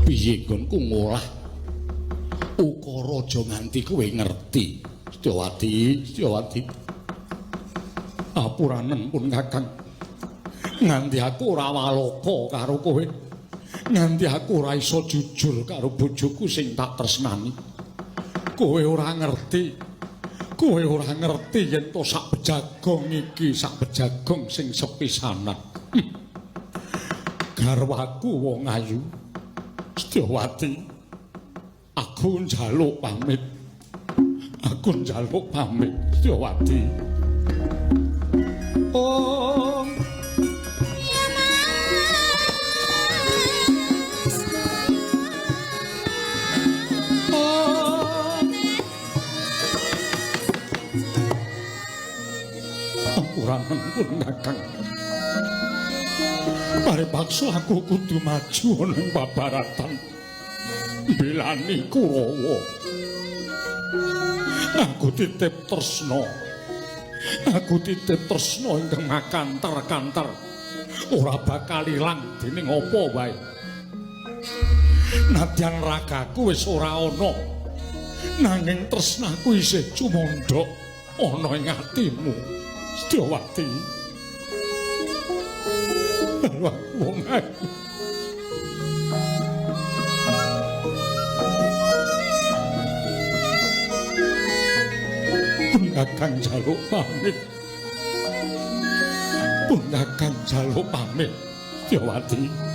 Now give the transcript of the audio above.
Piye nggonku ngolah ukara aja nganti kowe ngerti. Setyawati. Apuranen pun Kakang. Nganti aku ora waloka karo kowe. Nganti aku ora iso jujur karo bojoku sing tak tresnani. Kowe ora ngerti. Kowe ora ngerti yen to sak bejagong iki, sak bejagong sing sepisanan. Garwaku wong ayu. Setyawati. Aku njaluk pamit. Setyawati. Oh ya Mas Ampuranen pun Kakang. Paripaksa aku kudu maju ana ing babaratan mbelani Kurawa. Aku titip tresna ingkang makantar-kantar ora bakal ilang dening apa wae. Nadyan ragaku wis ora ana, nanging tresnaku isih cumondhok ana ing atimu, Setyawati. Wong ayu. Kakang jaluk pamit. Pun Kakang jaluk pamit, Setyawati.